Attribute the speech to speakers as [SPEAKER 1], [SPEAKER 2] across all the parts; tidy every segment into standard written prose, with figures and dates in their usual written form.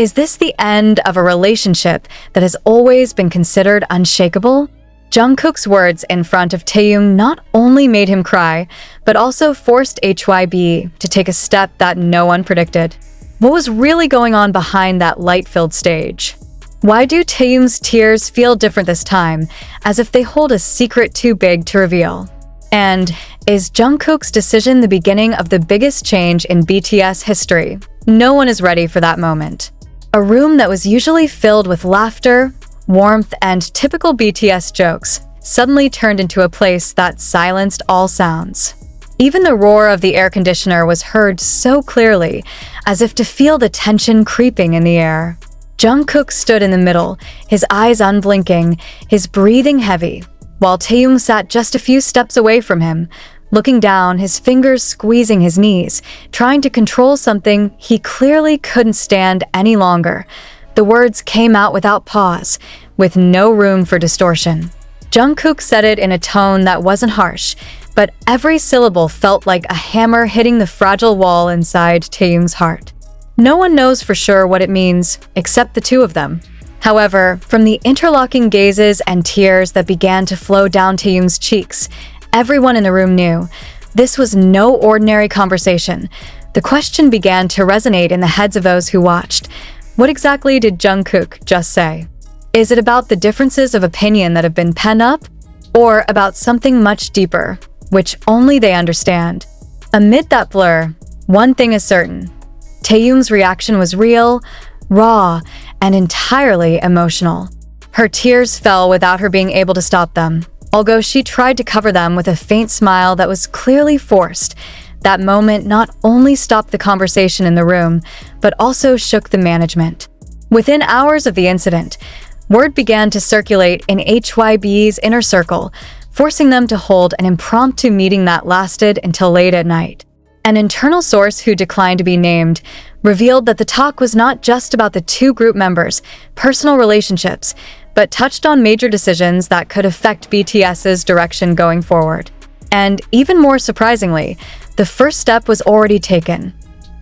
[SPEAKER 1] Is this the end of a relationship that has always been considered unshakable? Jungkook's words in front of Taehyung not only made him cry, but also forced HYB to take a step that no one predicted. What was really going on behind that light-filled stage? Why do Taehyung's tears feel different this time, as if they hold a secret too big to reveal? And is Jungkook's decision the beginning of the biggest change in BTS history? No one is ready for that moment. A room that was usually filled with laughter, warmth, and typical BTS jokes suddenly turned into a place that silenced all sounds. Even the roar of the air conditioner was heard so clearly, as if to feel the tension creeping in the air. Jungkook stood in the middle, his eyes unblinking, his breathing heavy, while Taehyung sat just a few steps away from him, looking down, his fingers squeezing his knees, trying to control something he clearly couldn't stand any longer. The words came out without pause, with no room for distortion. Jungkook said it in a tone that wasn't harsh, but every syllable felt like a hammer hitting the fragile wall inside Taehyung's heart. No one knows for sure what it means, except the two of them. However, from the interlocking gazes and tears that began to flow down Taehyung's cheeks, everyone in the room knew this was no ordinary conversation. The question began to resonate in the heads of those who watched. What exactly did Jungkook just say? Is it about the differences of opinion that have been penned up? Or about something much deeper, which only they understand? Amid that blur, one thing is certain. Taehyung's reaction was real, raw, and entirely emotional. Her tears fell without her being able to stop them, although she tried to cover them with a faint smile that was clearly forced. That moment not only stopped the conversation in the room, but also shook the management. Within hours of the incident, word began to circulate in HYB's inner circle, forcing them to hold an impromptu meeting that lasted until late at night. An internal source who declined to be named revealed that the talk was not just about the two group members' personal relationships, but touched on major decisions that could affect BTS's direction going forward. And even more surprisingly, the first step was already taken.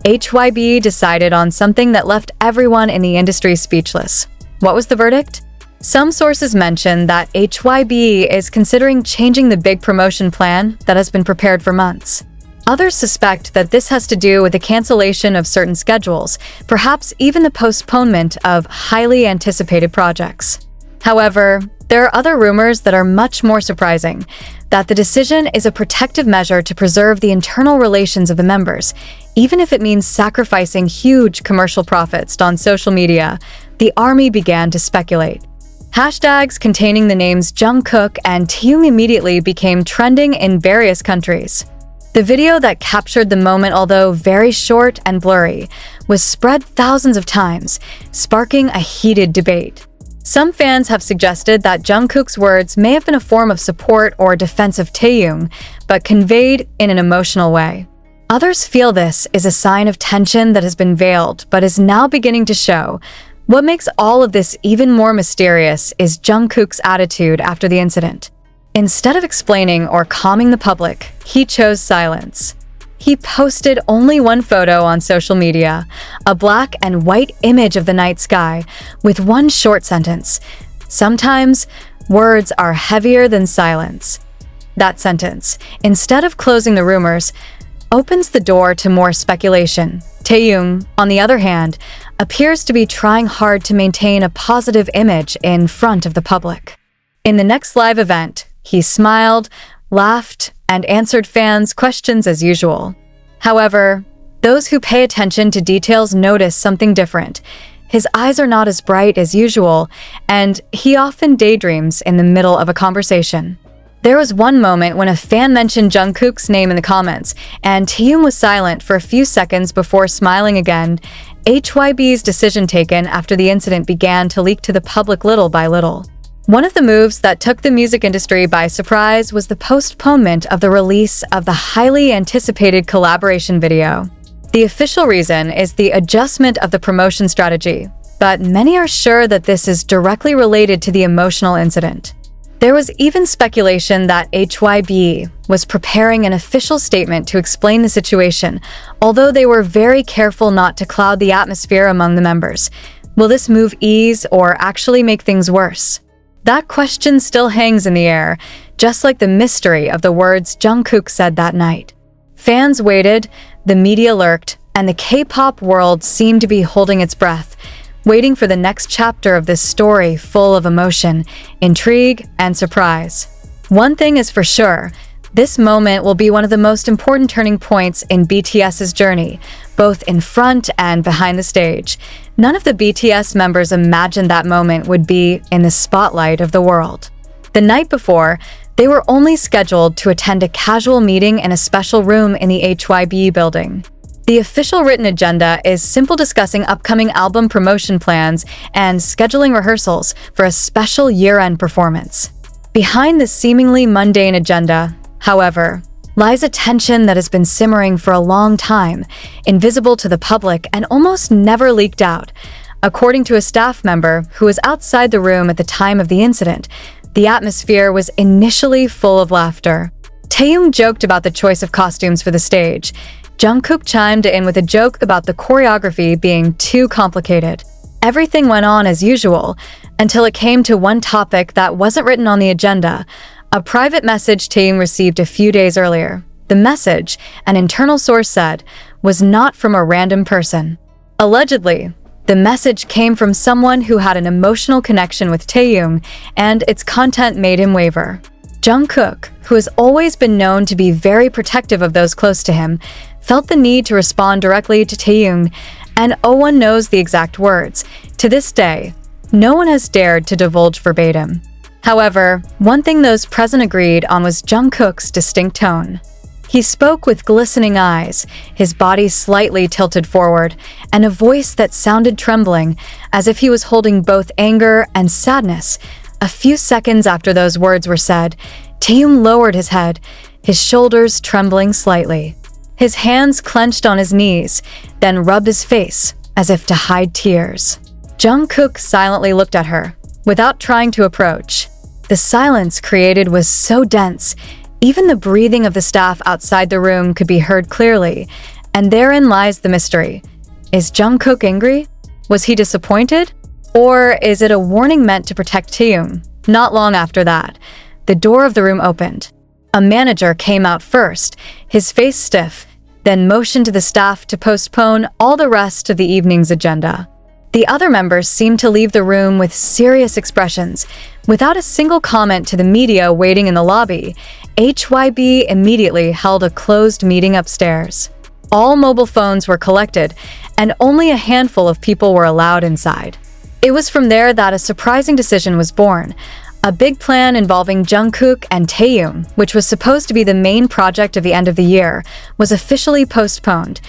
[SPEAKER 1] HYB decided on something that left everyone in the industry speechless. What was the verdict? Some sources mention that HYB is considering changing the big promotion plan that has been prepared for months. Others suspect that this has to do with the cancellation of certain schedules, perhaps even the postponement of highly anticipated projects. However, there are other rumors that are much more surprising, that the decision is a protective measure to preserve the internal relations of the members, even if it means sacrificing huge commercial profits on social media. The army began to speculate. Hashtags containing the names Jungkook and Taehyung immediately became trending in various countries. The video that captured the moment, although very short and blurry, was spread thousands of times, sparking a heated debate. Some fans have suggested that Jungkook's words may have been a form of support or defense of Taehyung, but conveyed in an emotional way. Others feel this is a sign of tension that has been veiled but is now beginning to show. What makes all of this even more mysterious is Jungkook's attitude after the incident. Instead of explaining or calming the public, he chose silence. He posted only one photo on social media, a black and white image of the night sky, with one short sentence. Sometimes, words are heavier than silence. That sentence, instead of closing the rumors, opens the door to more speculation. Taehyung, on the other hand, appears to be trying hard to maintain a positive image in front of the public. In the next live event, he smiled, laughed, and answered fans' questions as usual. However, those who pay attention to details notice something different. His eyes are not as bright as usual, and he often daydreams in the middle of a conversation. There was one moment when a fan mentioned Jungkook's name in the comments, and Taehyung was silent for a few seconds before smiling again. HYB's decision taken after the incident began to leak to the public little by little. One of the moves that took the music industry by surprise was the postponement of the release of the highly anticipated collaboration video. The official reason is the adjustment of the promotion strategy, but many are sure that this is directly related to the emotional incident. There was even speculation that HYB was preparing an official statement to explain the situation, although they were very careful not to cloud the atmosphere among the members. Will this move ease or actually make things worse? That question still hangs in the air, just like the mystery of the words Jungkook said that night. Fans waited, the media lurked, and the K-pop world seemed to be holding its breath, waiting for the next chapter of this story full of emotion, intrigue, and surprise. One thing is for sure, this moment will be one of the most important turning points in BTS's journey, both in front and behind the stage. None of the BTS members imagined that moment would be in the spotlight of the world. The night before, they were only scheduled to attend a casual meeting in a special room in the HYB building. The official written agenda is simple, discussing upcoming album promotion plans and scheduling rehearsals for a special year-end performance. Behind this seemingly mundane agenda, however, lies a tension that has been simmering for a long time, invisible to the public and almost never leaked out. According to a staff member who was outside the room at the time of the incident, the atmosphere was initially full of laughter. Taehyung joked about the choice of costumes for the stage. Jungkook chimed in with a joke about the choreography being too complicated. Everything went on as usual, until it came to one topic that wasn't written on the agenda, a private message Taehyung received a few days earlier. The message, an internal source said, was not from a random person. Allegedly, the message came from someone who had an emotional connection with Taehyung, and its content made him waver. Jungkook, who has always been known to be very protective of those close to him, felt the need to respond directly to Taehyung, and no one knows the exact words. To this day, no one has dared to divulge verbatim. However, one thing those present agreed on was Jungkook's distinct tone. He spoke with glistening eyes, his body slightly tilted forward, and a voice that sounded trembling, as if he was holding both anger and sadness. A few seconds after those words were said, Taehyung lowered his head, his shoulders trembling slightly. His hands clenched on his knees, then rubbed his face, as if to hide tears. Jungkook silently looked at her, without trying to approach. The silence created was so dense, even the breathing of the staff outside the room could be heard clearly, and therein lies the mystery. Is Jungkook angry? Was he disappointed? Or is it a warning meant to protect Taehyung? Not long after that, the door of the room opened. A manager came out first, his face stiff, then motioned to the staff to postpone all the rest of the evening's agenda. The other members seemed to leave the room with serious expressions. Without a single comment to the media waiting in the lobby, HYB immediately held a closed meeting upstairs. All mobile phones were collected, and only a handful of people were allowed inside. It was from there that a surprising decision was born. A big plan involving Jungkook and Taehyung, which was supposed to be the main project of the end of the year, was officially postponed.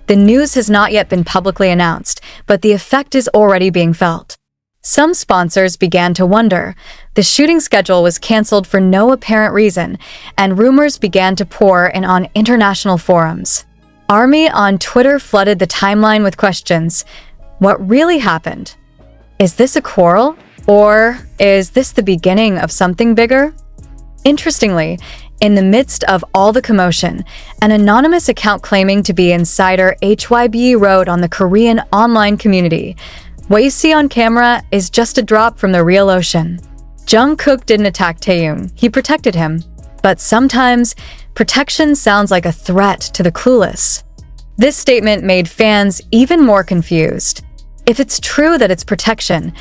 [SPEAKER 1] The news has not yet been publicly announced, but the effect is already being felt. Some sponsors began to wonder. The shooting schedule was canceled for no apparent reason, and rumors began to pour in on international forums. ARMY on Twitter flooded the timeline with questions. What really happened? Is this a quarrel? Or is this the beginning of something bigger? Interestingly, in the midst of all the commotion, an anonymous account claiming to be insider HYB wrote on the Korean online community, "What you see on camera is just a drop from the real ocean." Jungkook didn't attack Taehyung, he protected him. But sometimes, protection sounds like a threat to the clueless. This statement made fans even more confused. If it's true that it's protection,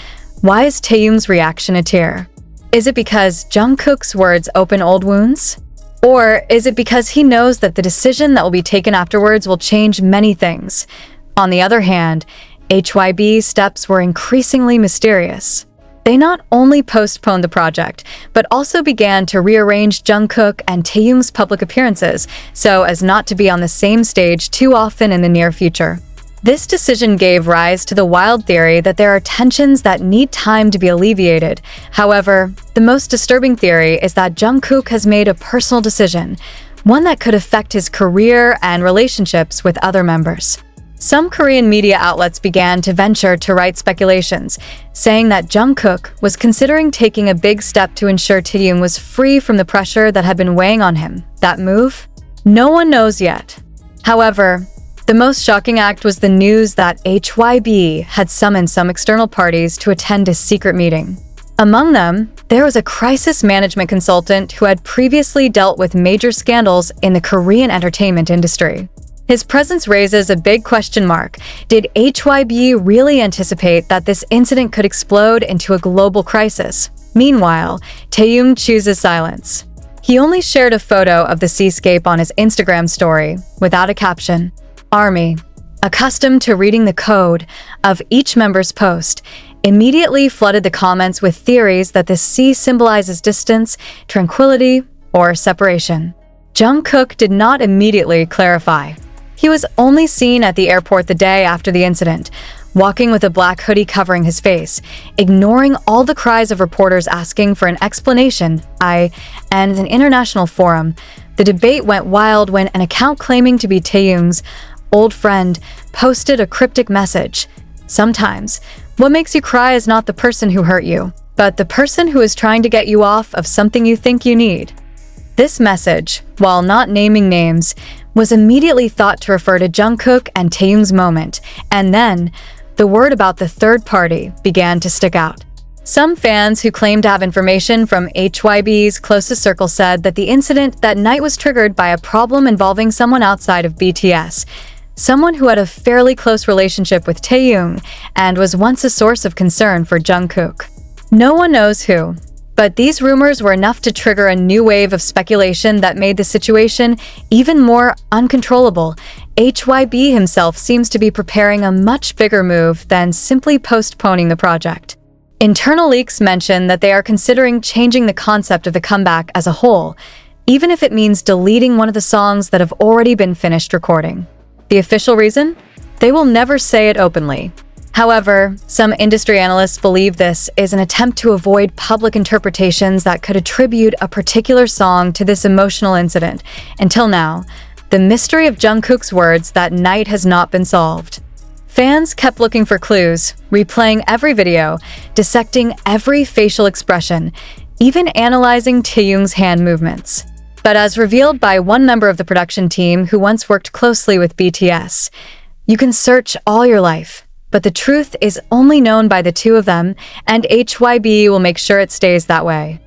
[SPEAKER 1] why is Taehyung's reaction a tear? Is it because Jungkook's words open old wounds? Or is it because he knows that the decision that will be taken afterwards will change many things? On the other hand, HYB's steps were increasingly mysterious. They not only postponed the project, but also began to rearrange Jungkook and Taehyung's public appearances so as not to be on the same stage too often in the near future. This decision gave rise to the wild theory that there are tensions that need time to be alleviated. However, the most disturbing theory is that Jungkook has made a personal decision, one that could affect his career and relationships with other members. Some Korean media outlets began to venture to write speculations, saying that Jungkook was considering taking a big step to ensure Taehyung was free from the pressure that had been weighing on him. That move? No one knows yet. However, the most shocking act was the news that HYB had summoned some external parties to attend a secret meeting. Among them, there was a crisis management consultant who had previously dealt with major scandals in the Korean entertainment industry. His presence raises a big question mark. Did HYB really anticipate that this incident could explode into a global crisis? Meanwhile, Taehyung chooses silence. He only shared a photo of the seascape on his Instagram story, without a caption. ARMY, accustomed to reading the code of each member's post, immediately flooded the comments with theories that the sea symbolizes distance, tranquility, or separation. Jungkook did not immediately clarify. He was only seen at the airport the day after the incident, walking with a black hoodie covering his face, ignoring all the cries of reporters asking for an explanation. And an international forum, the debate went wild when an account claiming to be Taehyung's old friend posted a cryptic message. Sometimes, what makes you cry is not the person who hurt you, but the person who is trying to get you off of something you think you need. This message, while not naming names, was immediately thought to refer to Jungkook and Taehyung's moment, and then, the word about the third party began to stick out. Some fans who claimed to have information from HYB's closest circle said that the incident that night was triggered by a problem involving someone outside of BTS, someone who had a fairly close relationship with Taehyung and was once a source of concern for Jungkook. No one knows who, but these rumors were enough to trigger a new wave of speculation that made the situation even more uncontrollable. HYB himself seems to be preparing a much bigger move than simply postponing the project. Internal leaks mention that they are considering changing the concept of the comeback as a whole, even if it means deleting one of the songs that have already been finished recording. The official reason? They will never say it openly. However, some industry analysts believe this is an attempt to avoid public interpretations that could attribute a particular song to this emotional incident. Until now, the mystery of Jungkook's words that night has not been solved. Fans kept looking for clues, replaying every video, dissecting every facial expression, even analyzing Taehyung's hand movements. But as revealed by one member of the production team who once worked closely with BTS, you can search all your life, but the truth is only known by the two of them, and HYB will make sure it stays that way.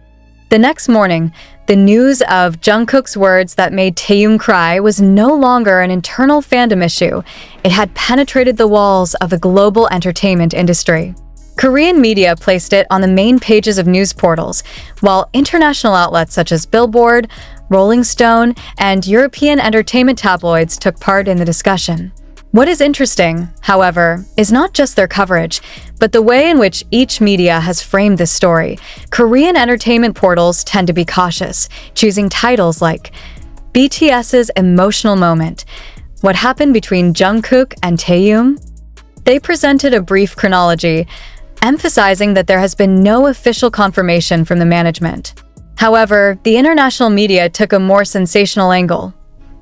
[SPEAKER 1] The next morning, the news of Jungkook's words that made Taehyung cry was no longer an internal fandom issue. It had penetrated the walls of the global entertainment industry. Korean media placed it on the main pages of news portals, while international outlets such as Billboard, Rolling Stone, and European entertainment tabloids took part in the discussion. What is interesting, however, is not just their coverage, but the way in which each media has framed this story. Korean entertainment portals tend to be cautious, choosing titles like BTS's emotional moment, what happened between Jungkook and Taehyung. They presented a brief chronology, emphasizing that there has been no official confirmation from the management. However, the international media took a more sensational angle.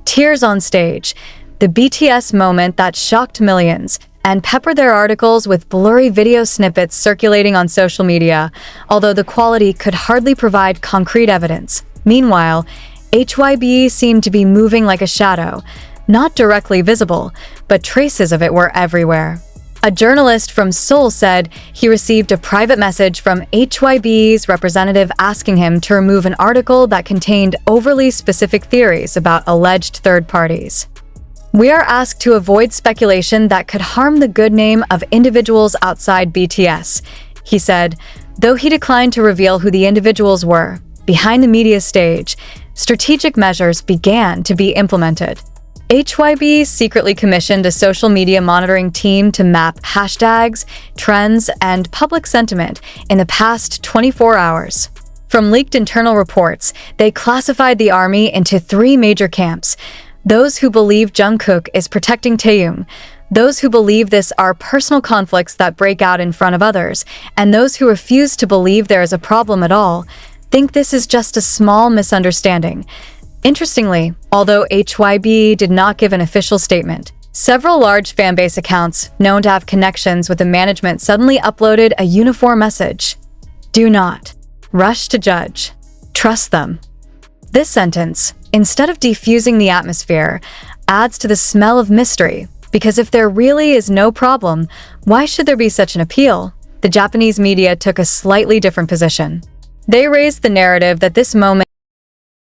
[SPEAKER 1] Tears on stage, the BTS moment that shocked millions, and peppered their articles with blurry video snippets circulating on social media, although the quality could hardly provide concrete evidence. Meanwhile, HYB seemed to be moving like a shadow, not directly visible, but traces of it were everywhere. A journalist from Seoul said he received a private message from HYB's representative asking him to remove an article that contained overly specific theories about alleged third parties. We are asked to avoid speculation that could harm the good name of individuals outside BTS, he said, though he declined to reveal who the individuals were. Behind the media stage, strategic measures began to be implemented. HYB secretly commissioned a social media monitoring team to map hashtags, trends, and public sentiment in the past 24 hours. From leaked internal reports, they classified the army into 3 major camps: those who believe Jungkook is protecting Taehyung, those who believe this are personal conflicts that break out in front of others, and those who refuse to believe there is a problem at all, think this is just a small misunderstanding. Interestingly, although HYB did not give an official statement, Several large fanbase accounts, known to have connections with the management, suddenly uploaded a uniform message. Do not rush to judge. Trust them. This sentence, instead of defusing the atmosphere, adds to the smell of mystery, because if there really is no problem, why should there be such an appeal? The Japanese media took a slightly different position. They raised the narrative that this moment